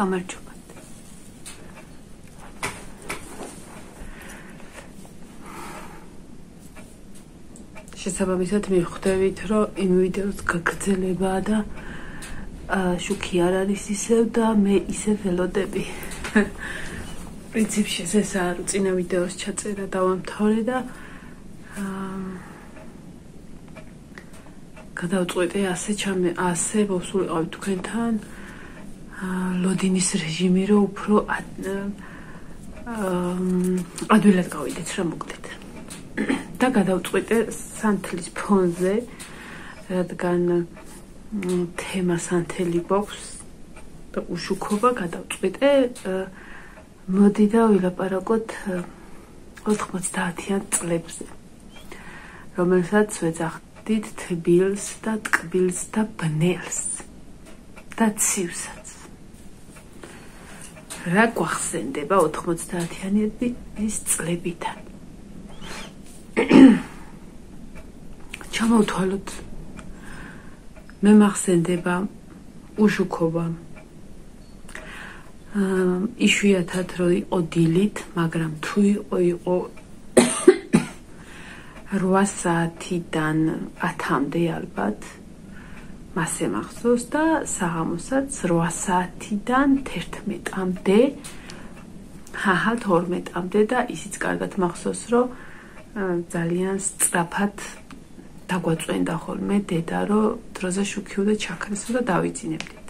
გამარჯობა. შესაბამისად მივხვდებით, რომ იმ ვიდეოს გაგრძელებაა და შუქი არ არის ისევ და მე ისე ველოდები. პრინციპში ეს არ წინა ვიდეოს ჩაწერა დავამთავრე და გადავწყვეტე ასე მოვსულიყავი თქვენთან ლოდინის რეჟიმი, რომ უფრო ადვილად გავიდეთ რა მოკლედ. და გადავწყვეტე სანთლის ფონზე, რადგან თემა სანთელი გვაქვს და უშუქობა, გადავწყვეტე მოდი და ვილაპარაკოთ 90-იან წლებზე, რომელსაც ვეძახდით თბილს და ტკბილს და ბნელს და ცივსაც. რა გვახსენდება 90-იანების წლებიდან? ჩამოვთვალოთ. მე მახსენდება უშუქობა. იშვიათად რო იყო დილით, მაგრამ თუ იყო 8 საათიდან 10-მდე ალბათ, მასე მახსოვს და საღამოსაც 8 საათიდან 11-მდე, 12-მდე და ისიც კარგად მახსოვს, რომ ძალიან სწრაფად დაგვაწვენდა ხოლმე დედა, რომ დროზე შუქიუდა ჩაქრესო და დავიძინებდით.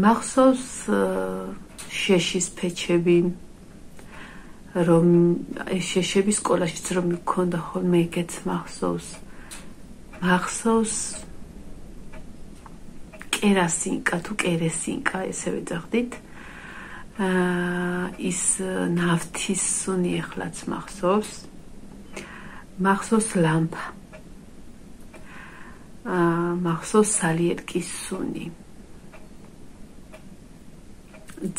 მახსოვს შეშის ფეჩები, რომ შეშების სკოლაშიც რომ მქონდა ხოლმე ეგეც მახსოვს. მახსოვს კერასინკა თუ კერესინკა, ესე ვეძახდით. ის ნავთის სუნი ეხლაც მახსოვს. მახსოვს ლამპა. მახსოვს სალიერკის სუნი.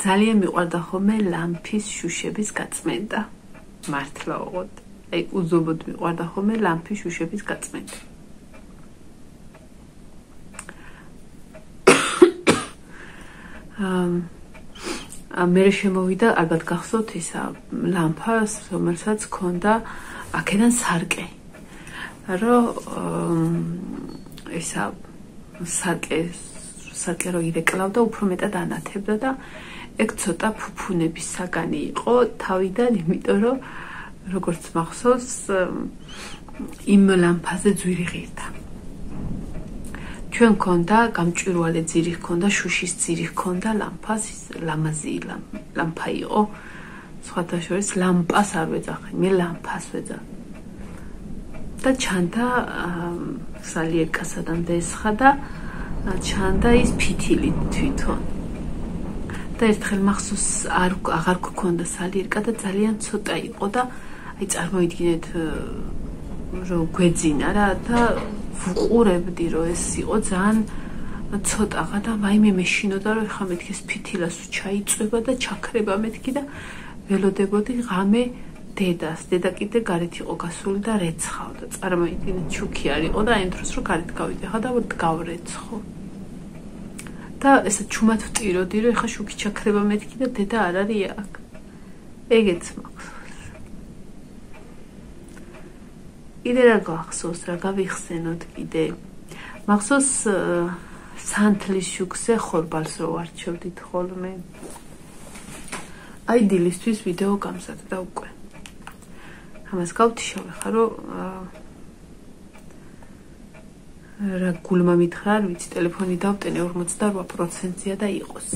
ძალიან მიყვარდა ხოლმე ლამპის შუშების გაწმენდა. მართლა ოღონდ. აი უზობოდ მიყვარდა ხოლმე ლამპის შუშების გაწმენდა. მე შემოვიდა, ალბათ გახსოვთ ისა ლამპა, რომელსაც ჰქონდა აქედან სარკე. რომ ისა სარკე რო ირეკლავდა, უფრო მეტად ანათებდა და ეგ ცოტა ფუფუნების საგანი იყო თავიდან, იმიტომ რომ როგორც მახსოვს, იმ ლამპაზე ძვირი ღირდა. ჩვენ ჰქონდა გამჭვირვალე ძირი, ჰქონდა შუშის ძირი, ჰქონდა ლამპას, ლამაზი ლამპა იყო. სხვათა შორის ლამპას არ ვეძახე, მე ლამპას ვეძახე. და ჩანდა სალიერკასა და მდესხა და ჩანდა ის ფითილი თვითონ. და ერთხელ მახსოვს აღარ გქონდა სალიერკა და ძალიან ცოტა იყო და აი წარმოიდგინეთ რომ გვეძინა რა და ვუყურებდი რომ ეს იყო ძალიან ცოტაღა და მაიმე მეშინოდა რომ ხა მეთქი ეს ფითილას ჩაიწვება და ჩაქრება მეთქი და ველოდებოდი ღამე დედას. დედა კიდე გარეთ იყო გასული და რეცხავდა. წარმოიდგინეთ შუქი არ იყო და აი დროს რომ გარეთ გავიდე ხა და გავრეცხო. და ესა ჩუმად ვტიროდი რომ ხა შუქი ჩაქრება მეთქი და დედა არ არის აქ. ეგეც მახსოვს. კიდე რა გახსოვს, რა გავიხსენოთ კიდე. მახსოვს სანთლის შუქზე ხორბალს რო ვარჩევდით ხოლმე. აი დილისთვის ვიდეო გამზადდა უკვე. ამას გავთიშავე ხა რომ რა გულმა მითხრა, არ ვიცი, ტელეფონი დავტენე 48%-ია და იყოს.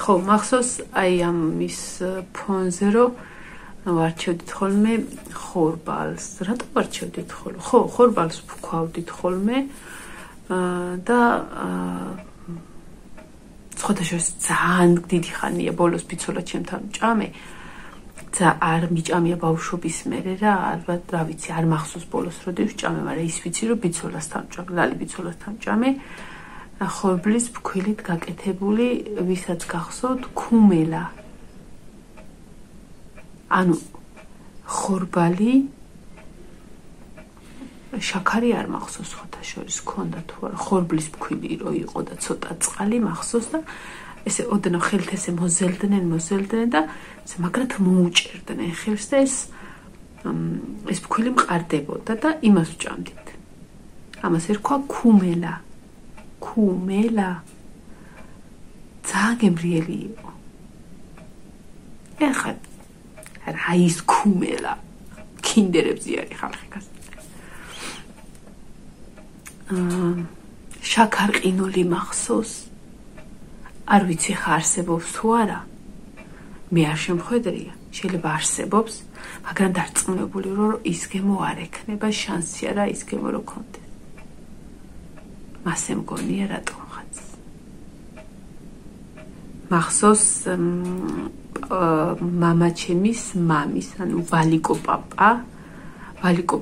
ხო, მახსოვს აი ამის ფონზე რომ ვარჩევდით ხოლმე ხორბალს. რატო ვარჩევდით ხოლმე? ხო, ხორბალს ვქავდით ხოლმე და სხვათა შორის ძალიან დიდი ხანია ბოლოს ბიცოლა ჩემთან მჭამე. არ მიჭამია ბავშვობის მერე რა, ალბათ რა ვიცი, არ მახსოვს ბოლოს როდი ვჭამე, მაგრამ ის ვიცი რომ ბიცოლასთან მჭამე, ლალი ბიცოლასთან მჭამე. ხორბლის ფქვილით გაკეთებული, ვისაც გახსოვთ, ქუმელა. ანუ ხორბალი შაქარი არ მახსოვს ხოთაშორის ქონდა თუ არა ხორბლის ფქვილი რო იყო და ცოტა წყალი მახსოვს და ესე ოდნავ ხელთ ესე მოზელდნენ და მაგრად მოუჭერდნენ ხელს და ეს ფქვილი მყარდებოდა და იმას ვჭამდით. ამას ერქვა ქუმელა. ძალიან გემრიელი იყო. ეხლა რა ის ქუმელა კინდერებზე არის ხალხი გას. შაქარყინული მახსოვს. არ ვიცი ხა არსებობს თუ არა. მე არ შემხედრია. შეიძლება არსებობს, მაგრამ დარწმუნებული რომ ის გემო არ ექნება, შანსი არა ის გემო რო კონდეს. მასე მგონია რატომღაც. მახსოვს მამაჩემის მამის, ანუ ვალიკო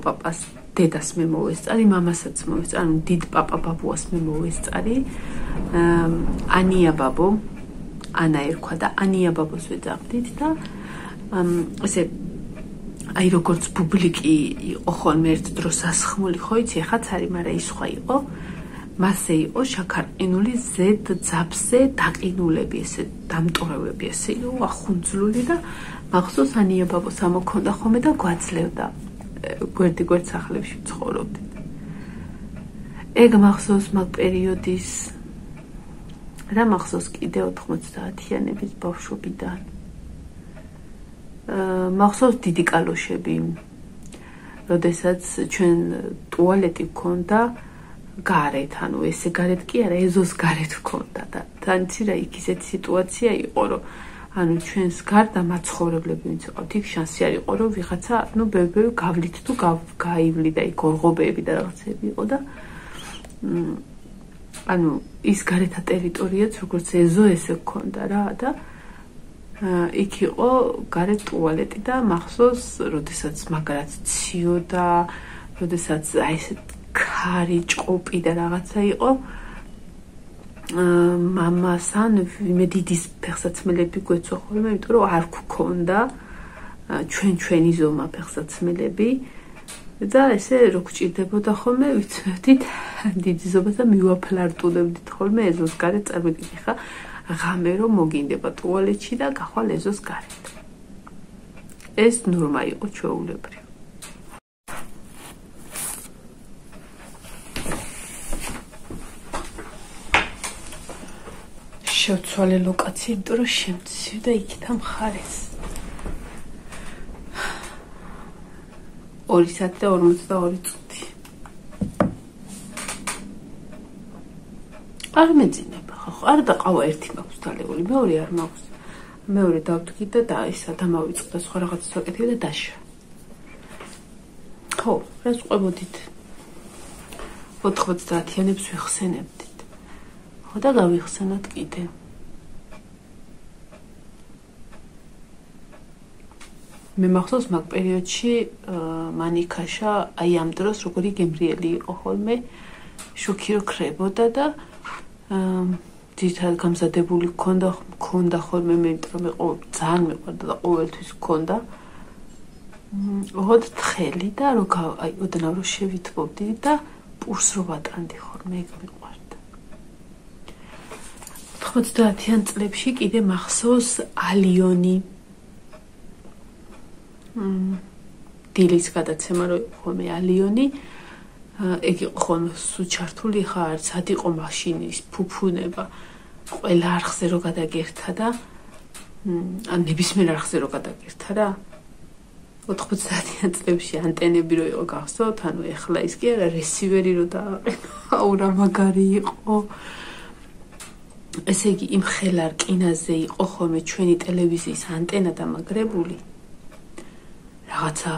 პაპას დედას მე მოვესწარი, მამასაც მოვესწარი, ანუ დიდ პაპა ბაბუას მე მოვესწარი. ანია ბაბო, ანა ერქვა და ანია ბაბოს ვეძახდით და ესე აი როგორც პუბლიკი იყო ხოლმე ერთ დროს ასხმული ხო იცი, ეხაც არის, მაგრამ ის სხვა იყო. მასე იყო შაქარყინული ზედ ძაბზე დაყინულები, ესე დამტორავები, ესე ახუნძლული და მახსოვს ანია ბაბოს ამოქონდა ხოლმე და გვაძლევდა. გვერდ სახლებში ცხოვრობდით. ეგ მახსოვს მაგ პერიოდის რა მახსოვს კიდე 90-იანების ბავშვობიდან. მახსოვს დიდი კალოშები. როდესაც ჩვენ ტუალეტი გქონდა გარეთ, ანუ ესე გარეთ კი არა, ეზოს გარეთ გქონდა და თანცი რა იქ ისეთი სიტუაცია იყო, რომ ანუ ჩვენს გარდა მაცხოვრებლები ვინც იყავთ, იქ შანსი არ იყო, რომ ვიღაცა, ну, ბევრი გავლით თუ გაივლიდა იქ ორღობები და რაღაცები იყო და ანუ ის გარეთა ტერიტორიაც როგორც ეზო ესე გქონდა რა და იქ იყო გარეთ ტუალეტი და მახსოვს, როდესაც მაგრად ციოდა, როდესაც აი ეს ქარი ჭყოპი და რაღაცა იყო მამასთან მე დიდის ფეხსაცმელები გვეცვა ხოლმე, იმიტომ რომ არ გქონდა ჩვენი ზომა ფეხსაცმელები და ესე რო გჭირდებოდა ხოლმე ვიცოდით დიდი ზომას და მივაფლარტულებდით ხოლმე ეზოს გარეთ წარმოგიდგენთ ხა ღამე რომ მოგინდება ტუალეტში და გახვალ ეზოს გარეთ. ეს ნორმა იყო ჩვეულებრივ. შევცვალე ლოკაცია, იმიტომ რომ შემცივდა იქით მხარეს. 2 საათი და 42 წუთი. არ მეძინება ხო? არ დაყავა ერთი მაქვს დალეული, მეორე არ მაქვს. მეორე დავდგი და ისა დამავიწყდა და სხვა რაღაცას ვაკეთებ და დაშვა. ხო, რას ყვებოდით? 90-იანებს ვიხსენებდით. ხო და გავიხსენოთ კიდე. მე მახსოვს მაგ პერიოდში მანიქაშა აი ამ დროს როგორი გემრიელი იყო ხოლმე, შუქი რო ქრებოდა და ძირითადად გამზადებული გქონდა ხოლმე მე, იმიტომ რომ ძალიან მეყვარდა და ყოველთვის გქონდა. ოღონდ თხელი და რო აი ოდნავ რო შევითბობდი და პურს რო ვატანდი ხოლმე, ეგ მეყვარდა. 90-იან წლებში კიდე მახსოვს ალიონი. დილის გადაცემა რო იყო ხოლმე ალიონი, ეგ იყო ხოლმე სუჩართული ხა არც ად იყო მაშინის ფუფუნება ყველა არხზე რო გადაგერთა და ან ნებისმიერ არხზე რო გადაგერთა რა 90-იან წლებში ანტენები რო იყო გახსოვთ, ანუ ეხლა ის კი არა რესივერი რო დააყენა, აურა მაგარი იყო. ესე იგი იმ ხელარ კინაზე იყო ხოლმე ჩვენი ტელევიზიის ანტენა დამაგრებული. რაღაცა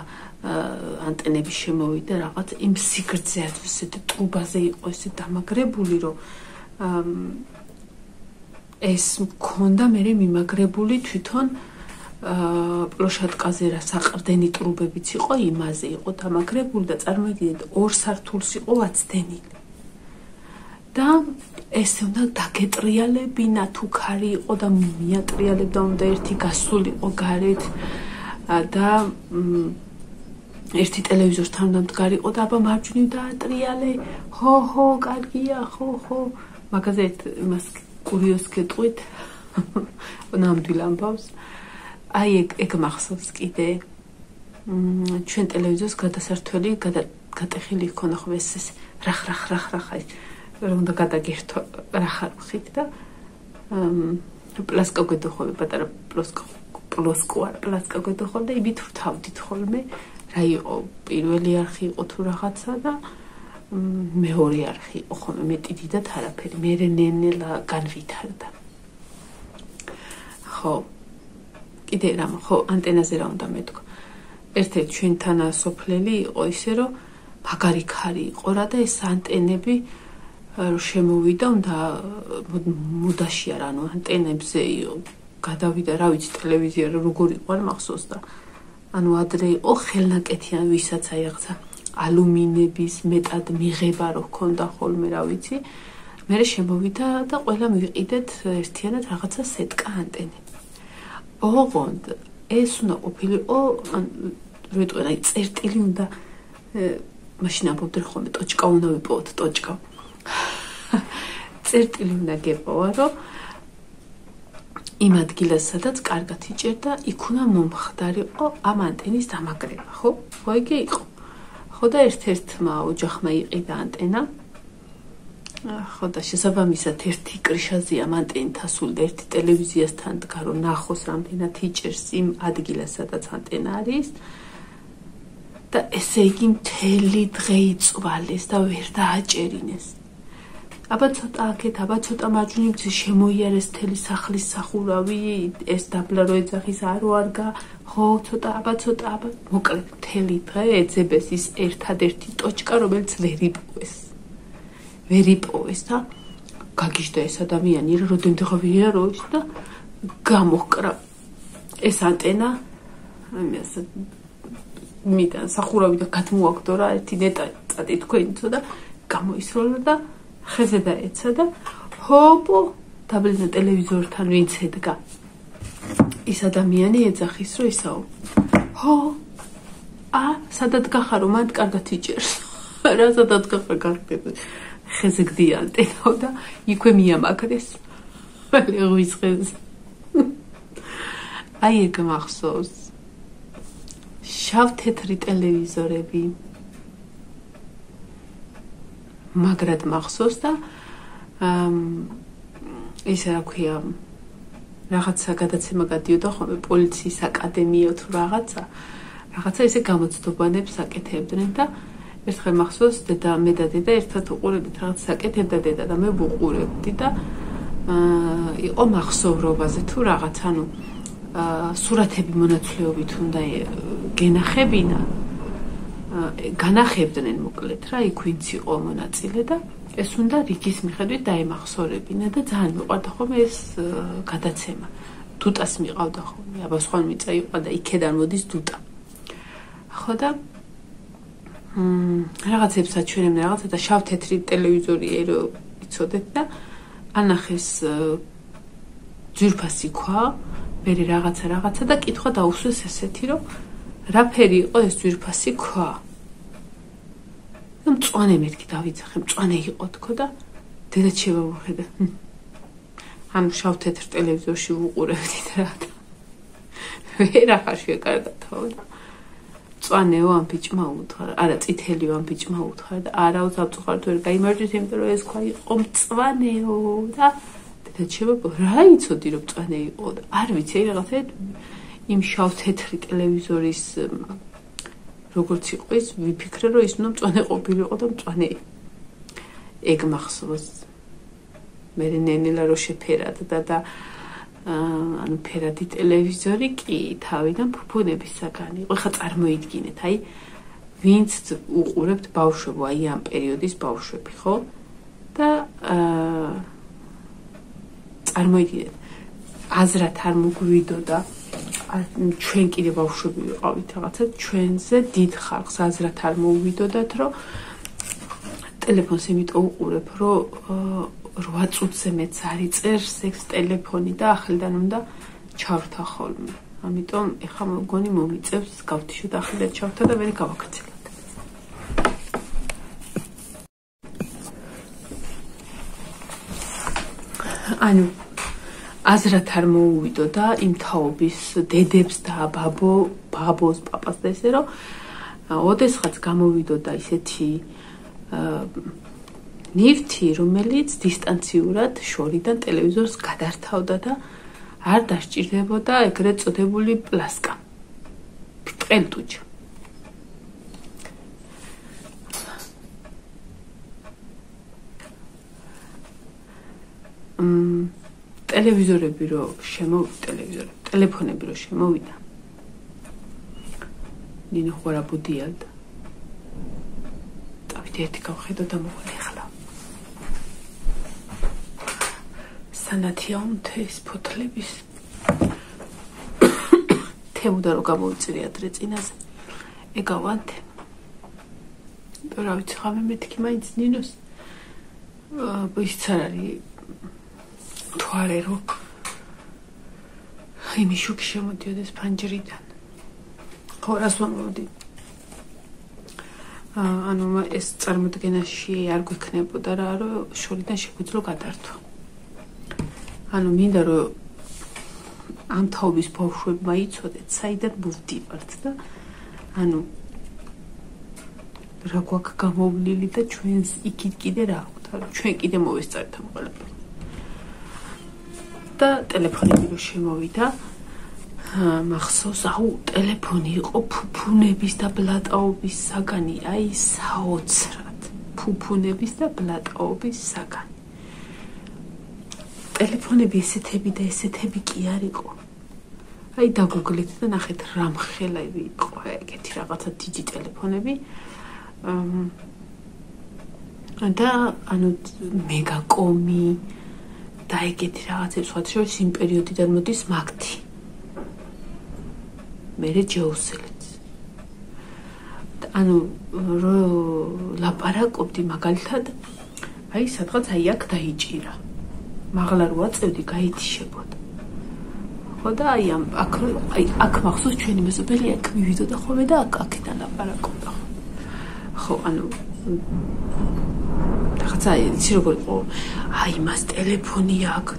ანტენები შემოვიდა, რაღაც იმ სიგრძე ასეთ ტრუბაზე იყო ესე დამაგრებული, რომ ეს მქონდა მე მიმაგრებული თვითონ პლოშატკაზე რა საყრდენი ტრუბებიც იყო, იმაზე იყო დამაგრებული და წარმოიდგინეთ 2 სართულს იყო ვაცდენილი. და ესე უნდა დაგეტრიალებინა თუ ქარი იყო და მიატრიალებდა უნდა ერთი გასულიყო გარეთ და ერთი ტელევიზორთან უნდა მდგარიყო და აბა მარჯვნივ დაატრიალე, ხო, კარგია, ხო. მაგაზე იმას კურიოზს გეტყვით. ნამდვილ ამბავს. აი ეგ მახსოვს კიდე. ჩვენ ტელევიზორს გადასართველი გატეხილი ჰქონდა ხო ეს რახ აი რომ უნდა გადაგერთო რახ არ ვხით და პლასკა გვედოხოლე პატარა პლასკა გვედოხოლე და იბით ვთავდით ხოლმე რა იყო პირველი არხი იყო თუ რაღაცა და მეორე არხი იყო ხოლმე მეტი დიდად არაფერი მე ნენელა განვითარდა ხო კიდე რამ ხო ანტენაზე რა უნდა მეთქვა ერთ-ერთი ჩვენთან სოფლელი იყო ისე რომ მაგარი ქარი იყო რა და ეს ანტენები შემოვიდა უნდა მუდაში არა ანუ ანტენებზე გადავიდა რა ვიცი ტელევიზია როგორ იყო არ მახსოვს და ანუ ადრე იყო ხელნაკეთიან ვისაც აი რაღაცა ალუმინების მეტად მიღება რო ქონდა ხოლმე რა ვიცი მე შემოვიდა და ყველა მივიყიდეთ ერთიანად რაღაცა სეტკა ანტენები ოღონდ ეს უნდა ყოფილიყო როიტყვი აი წერტილი უნდა მაშინ ამბობდნენ ხოლმე ტოჩკა უნდა ვიპოვოთ ტოჩკა წერტილი უნდა გეპოვა რომ იმ ადგილას სადაც კარგად იჭერდა იქ უნდა მომხდარიყო ამ ანტენის დამაგრება ხო ეგე იყო ხო და ერთ-ერთმა ოჯახმა იყიდა ანტენა ხო და შესაბამისად ერთი კრიშაზე ამ ანტენით ასული და ერთი ტელევიზიასთან დგა რომ ნახოს რამდენად იჭერს იმ ადგილას სადაც ანტენა არის და ესე იგი მთელი დღე იწვალეს და ვერ დააჭერინეს აბა ცოტა აქეთ აბა ცოტა მარჯვნივ შემოიარეს მთელი სახლის სახურავი ეს დაბლა რო ეძახის არო არგა ხო ცოტა აბა მოკლედ მთელი დღე ეძებეს ის ერთადერთი ტოჩკა რომელიც ვერ იპოვეს და გაგიჟდა ეს ადამიანი როდემდე ღავიაროს და გამოჰკრა ეს ანტენა ამას მიდან სახურავიდან გადმოაგდო რა ერთი ნეტა წადი თქვენიცო და გამოისროლა და ხეზე დაეცა და ჰოპო დაბლენა ტელევიზორთან ვინც ედგა ის ადამიანი ეძახის რომ ისაო ხო სადაც გახარო მანდ კარგად იჭერს რა სადაც გახარ გახდება ხეზე გდია ანტენაო და იქვე მიამაგრეს ლეღვის ხეზე აი ეგ მახსოვს შავ-თეთრი ტელევიზორები მაგრად მახსოვს და ისე რა ქვია რაღაცა გადაცემა გადიოდა ხოლმე პოლიციის აკადემია თუ რაღაცა ისე გამოცდობანებს აკეთებდნენ და ერთხელ მახსოვს მე და დედა ერთად უყურებდით რაღაცა აკეთებდა დედა და მე ვუყურებდი და იყო მახსოვრობაზე თუ რაღაც ანუ სურათები მონაცვლეობით უნდა გენახებინა განახებდნენ მოკლედ რა იქ ვინც იყო მონაწილე და ეს უნდა რიგის მიხედვით დაემახსოვრებინა და ძალიან მიყვარდა ხოლმე ეს გადაცემა დუტას მიყავდა ხოლმე აბა სხვა მიწა იყო და იქედან მოდის დუტა ხო და რაღაცებს აჩვენებდნენ რაღაცა და შავ-თეთრი ტელევიზორი ერო იცოდეთ და ანახეს ძვირფასი ქვა მე რაღაცა და კითხვა დაუსვეს ესეთი რომ რაფერი იყო ეს ძვირფასი ქვა და მწვანე მეთქი დავიძახე მწვანე იყო თქო და დედა შევავხედა ანუ შავ-თეთრ ტელევიზორში ვუყურებდით რა და ვერახარ შეკარგათავ და მწვანეო ამ ბიჭმა უთხრა არა წითელიო ამ ბიჭმა უთხრა და არაო ზავწუხართ ვერ გაიმარჯვეთ იმიტომ რომ ეს ქვა იყო მწვანეო და დედა შევავ რა იცოდი რომ მწვანე იყო და არ ვიცი აი რაღაცა იმ შავ-თეთრი ტელევიზორის როგორც იყო ის ვიფიქრე რომ ის უნდა მწვანე ყოფილიყო და მწვანე ეგ მახსოვს მე ნენელა რო შეფერადდა და ანუ ფერადი ტელევიზორი კი თავიდან ფუფუნების საგანი იყო ხა წარმოიდგინეთ აი ვინც უყურებთ ბავშვებო აი ამ პერიოდის ბავშვები ხო და წარმოიდგინეთ აზრად არ მოგვიდოდა ჩვენ კიდე ბავშვები ვიყავით რაღაცა ჩვენზე დიდ ხალხს აზრად არ მოვიდოდათ რომ ტელეფონს იმიტომ უყურებ რომ 8 წუთზე მეც არ იწერს ეს ტელეფონი და ახლიდან უნდა ჩავრთა ხოლმე ამიტომ ეხლა მგონი მომიწევს გავთიშოთ ახლა ჩავთა და ვერი გავაქცელოთ. ანუ აზრად არ მოუვიდო და იმ თაობის დედებს და ბაბოს, პაპას და ესე რომ ოდესღაც გამოვიდო და ისეთი ნივთი, რომელიც დისტანციურად შორიდან ტელევიზორს გადართავდა და არ დასჭირდებოდა ეგრეთ წოდებული პლასკა. ყელტუჯა. ტელევიზორები რო ტელეფონები რო შემოვიდა. ნინო ხوارა ბუდიალდა. დავით ერთი გავხედო და მოყოლე ახლა. სანათია უმთეს ფოთლების თემუდა რო გამოიწირე ადრე წინაზე. ეგავანთე. რა ვიცი ხამე მეთქი მაინც ნინოს ის არ არის თვარე რო იმის შუქი შემოდიოდეს ფანჯრიდან. ხო რას ვამბობდი? ანუ ეს წარმოდგენაში არ გვექნებოდა რა რომ შორიდან შეგვიძლია გადართვა. ანუ მინდა რომ ამ თაობის ბავშვებმა იცოდეთ საიდან მოვდივართ და ანუ რა გვაქვს გამოვლილი და ჩვენს იქით კიდე რა აქვთ რა ჩვენ კიდე მოვესწარეთ ამ ყველაფერს. და ტელეფონები რო შემოვიდა მახსოვს აუ ტელეფონი იყო ფუფუნების და ბლატაობის საგანი აი საოცრად ფუფუნების და ბლატაობის საგანი ტელეფონები ესეთები და ესეთები კი არ იყო აი დაგუგლეთ და ნახეთ რა მხელები იყო ეგეთი რაღაცა დიდი ტელეფონები და ანუ მეგაკომი და ეგეთი რაღაცებს სხვა შორის იმ პერიოდიდან მოდის მაგთი მერე ჯეუსელიც ანუ რო ლაპარაკობდი მაგალითად აი სადღაც აი აქ დაიჭირა მაღლა რო აწევდი გაითიშებოდა ხო და აი აქ მახსოვს ჩვენი მეზობელი აქ მივიდოდა ხოლმე და აქედან ლაპარაკობდა ხო ანუ რაღაცა იცი როგორ იყო აი მას ტელეფონი აქვს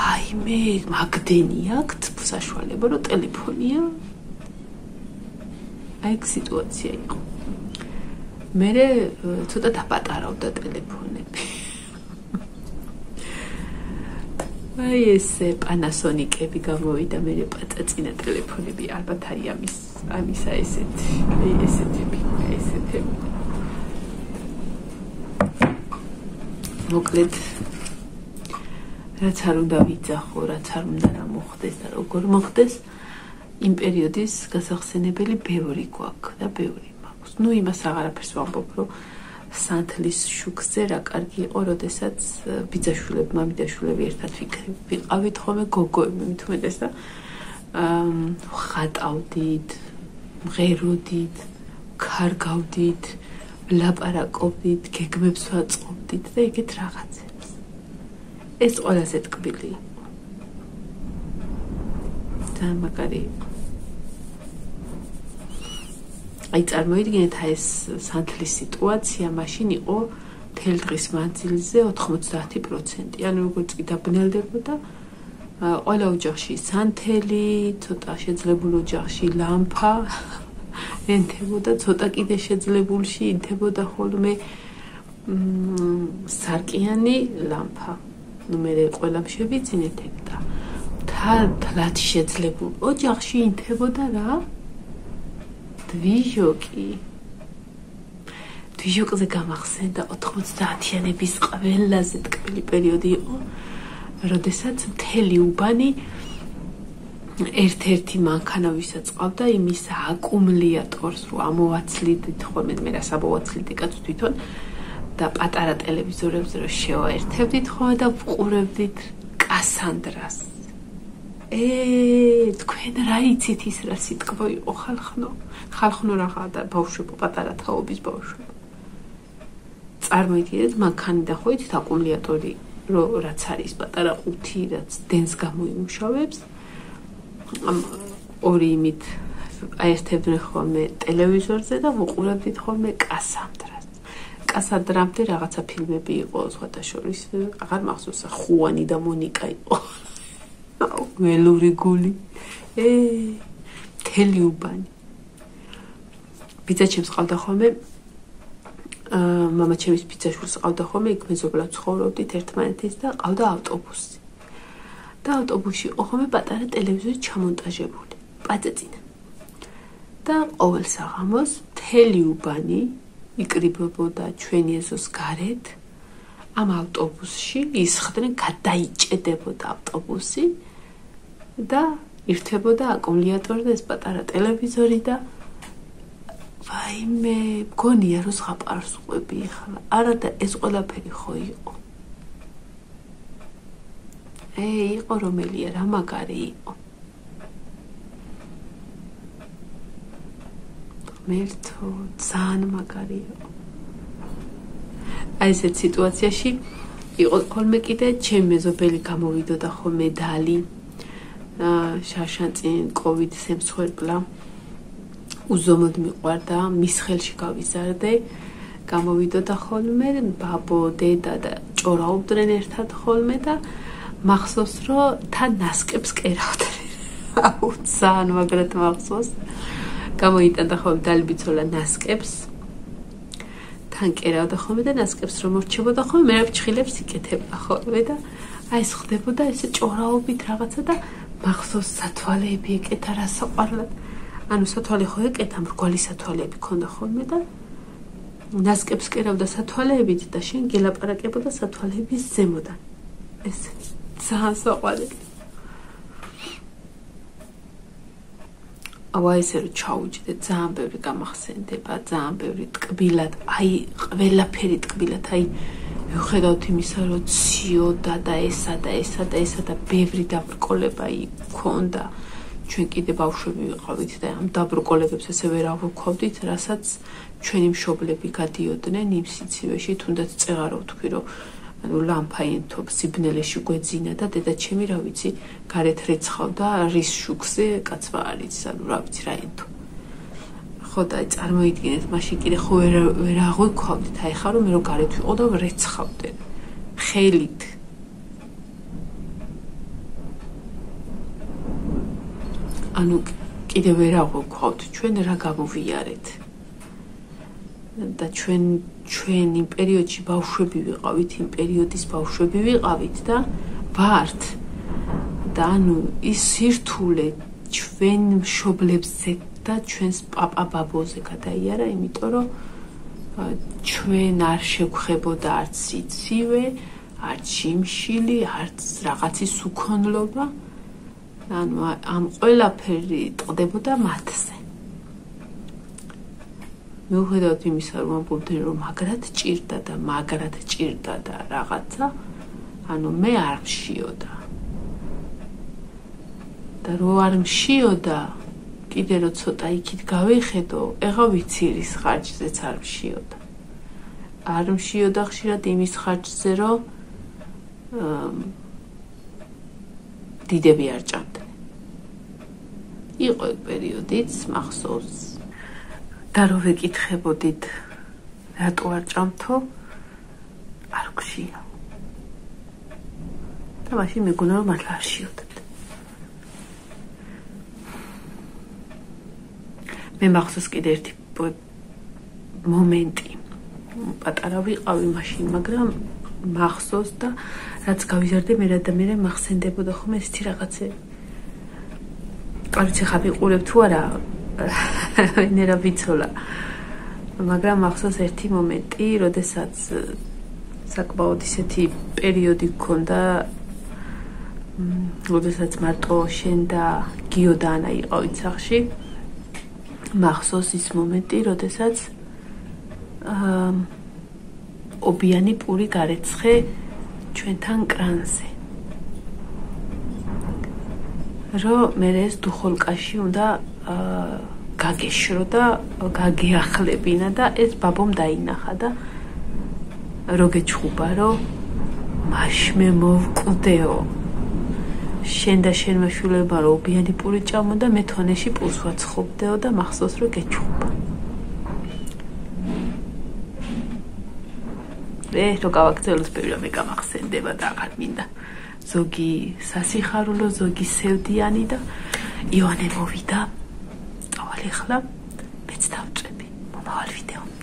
აი მე მაგდენი აქვს საშუალება რომ ტელეფონია აი ეს სიტუაცია იყო მე ცოტა დაპატარავდა ტელეფონები აი ეს პანასონიკები გამოვიდა მე პაწაწინა ტელეფონები ალბათ აი ამისა ესეთი აი ესეთები მოკლედ რაც არ უნდა ვიძახო, რაც არ უნდა რა მოხდეს და როგორ მოხდეს იმ პერიოდის გასახსენებელი ბევრი გვაქვს და ბევრი მაქვს. ნუ იმას აღარაფერს ვამბობ, რომ სანთლის შუქზე რა კარგი იყო, როდესაც ბიძაშვილები, მამიდაშვილები ერთად ვიყავით ხოლმე გოგოები, მით უმეტეს და ხატავდით, მღეროდით, ქარგავდით, ლაპარაკობდით, გეგმებს ვაწყობდით და ეგეთ რაღაცებს. ეს ყველაზე ტკბილი იყო. და მაგარი აი წარმოიდგინეთ ეს სანთლის სიტუაცია მაშინ იყო მთელ დღის მანძილზე 90%. ანუ როგორც კი დაბნელდებოდა ყველა ოჯახში სანთელი, ცოტა შეძლებულ ოჯახში ლამპა ენთებოდა, ცოტა კიდე შეძლებულში ინთებოდა ხოლმე სარკიანი ლამპა. ნუ მე ყველამ შევიძინეთ ეგ და თლათ შეძლებულ ოჯახში ინთებოდა რა? დვიჟოკზე გამახსენდა 90-იანების ყველაზე ტკბილი პერიოდი იყო, როდესაც მთელი უბანი ერთ-ერთი მანქანა ვისაც ყავდა იმის აკუმულატორს რო ამოვაცლიდით ხოლმე მე რას ამოვაცლიდე კაც თვითონ და პატარა ტელევიზორებს რო შევაერთებდით ხოლმე და ვყურებდით კასანდრას. თქვენ რა იცით ის რა სიტყვა იყო ხალხნო რაღა და ბავშვები პატარა თაობის ბავშვები. წარმოიდგინეთ მანქანიდან ხო იცით აკუმულატორი რო რაც არის პატარა ყუთი რაც დენს გამოიმუშავებს ორი იმით აერთებდნენ ხოლმე ტელევიზორზე და ვუყურებდით ხოლმე კასანდრას. კასანდრამდე რაღაცა ფილმები იყო, სხვათა შორის აღარ მახსოვს, ხუანი და მონიკა იყო. ველური გული. მთელი უბანი. ბიძაჩემს ყავდა ხოლმე მამაჩემის ბიძაშვილს ყავდა ხოლმე, იქ მეზობლად ცხოვრობდით ერთმანეთის და ყავდა ავტობუსი. და ავტობუსში იყო ხოლმე პატარა ტელევიზორი ჩამონტაჟებული, პაწეწინა. და ყოველ საღამოს მთელი უბანი იკრიბებოდა ჩვენი ეზოს გარეთ ამ ავტობუსში, ისხდნენ, გადაიჭედებოდა ავტობუსი და ირთვებოდა აკუმულატორი და ეს პატარა ტელევიზორი და ვაიმე, მგონია რომ ზღაპარს ყვები ახლა. არა და ეს ყველაფერი ხო იყო. იყო რომელია, რა მაგარი იყო. მერტო, ძალიან მაგარი იყო. აი ესეთ სიტუაციაში იყო ხოლმე კიდე ჩემი მეზობელი გამოვიდოდა ხოლმე დალი. შარშანწინ კოვიდის ემსხვერპლა. უზომოდ მიყვარდა, მის ხელში გავიზარდე, გამოვიდოდა ხოლმე, ბაბო, დედა და ჭორაობდნენ ერთად ხოლმე და მახსოვს, რომ თან ნასკებს კერავდნენ. აუ, ძალიან მაგრად მახსოვს. გამოიტანდა ხოლმე დალიბიცოლა ნასკებს. თან კერავდა ხოლმე და ნასკებს რომ მორჩებოდა ხოლმე, მე ფჩხილებს იკეთებდა ხოლმე და აი ეს ხდებოდა ესე ჭორაობით რაღაცა და მახსოვს სათვალეები ეკეთა რა საყვარლად. ანუ სათვალე ხო ეკეთა, მრგვალი სათვალეები ქონდა ხოლმე და ნასკებს კერავდა სათვალეებით და შენ გელაპარაკებოდა სათვალეების ზემოდან. ეს ძალიან საყვარელი. აუ ესე რომ ჩაუჯდე, ძალიან ბევრი გამახსენდება, ძალიან ბევრი ტკბილად, აი ყველაფერი ტკბილად, აი მიუხედავთ იმისა, რომ ციოდა და ესა და ესა და ესა და ბევრი დაბრკოლება იქონდა. ჩვენ კიდე ბავშვები ვიყავით და ამ დაბრკოლებებს ესე ვერ აღვქვავდით, რასაც ჩვენი მშობლები გადიოდნენ იმ სიცივეში, თუნდაც წეღარო ვთქვი, რომ ანუ ლამფაინთო სიბნელეში გვეძინა და დედაჩემი რა ვიცი, გარეთ რეცხავდა რის შუქზე, კაცმა არის, ანუ რა ვიცი რა ენთო. ხო და წარმოიდგინეთ, მაშინ კიდე ხო ვერ აღვქვავდით, აი ხა რომ მე რო გარეთ ვიყო და რეცხავდნენ ხელით. ანუ კიდე ვერ აღვქვავთ, ჩვენ რა გამოვიარეთ. და ჩვენ იმ პერიოდში ბავშვები ვიყავით, იმ პერიოდის ბავშვები ვიყავით და ვართ. და ანუ ის სირთულე ჩვენ მშობლებზე და ჩვენს პაპა-ბაბოზე გადაიარა, იმიტომ რომ ჩვენ არ შეგხვებოდა არც სიცივე, არც შიმშილი, არც რაღაცის უქონლობა. ანუ ამ ყველაფერი ტყდებოდა მათზე. მიუხედავად იმისა, რომ ამბობდნენ, რომ მაგრად ჭირდა და რაღაცა, ანუ მე არ მშიოდა. და რო არ მშიოდა, კიდე რო ცოტა იქით გავიხედო, ეხა ვიცი რის ხარჯზეც არ მშიოდა. არ მშიოდა ხშირად იმის ხარჯზე, რომ დიდები არ ჭამდნენ. იყო პერიოდიც, მახსოვს. და რო ვეკითხებოდით, რატო არ ჭამთო? არ გშია. და მაშინ მეგონა რომ მართლა არ შიოდათ. მე მახსოვს კიდე ერთი მომენტი. პატარა ვიყავი მაშინ, მაგრამ მახსოვს და რაც გავიზარდე მე და მე მახსენდებოდა ხოლმე ესეთი რაღაცები. არ ვიცი ხა ვიყურებ თუ არა, ვინერა ვიცოლა. მაგრამ მახსოვს ერთი მომენტი, როდესაც საკმაოდ ისეთი პერიოდი გქონდა, როდესაც მარტო შენ და გიო და ანა იყავით სახლში. მახსოვს ის მომენტი, როდესაც ობიანი პური გარეცხე ჩვენთან კრანზე. რომ მე ეს დუხოლკაში უნდა გაგეშრო და გაგეახლებინა და ეს ბაბომ დაინახა და რო გეჩხუბა, რომ მაშ მე მოვკვდეო. შენ და შენმა შვილებმა რომ უბიანი პური ჭამო და მე თონეში პურს ვაცხობდეო და მახსოვს რომ გეჩხუბა. რო გავაგრძელოთ ბევრი რამე გამახსენდება და აღარ მინდა. ზოგი სასიხარულო, ზოგი სევდიანი და ივანე მოვიდა. წავალი ახლა მეც დავჭრები მომავალ ვიდეო.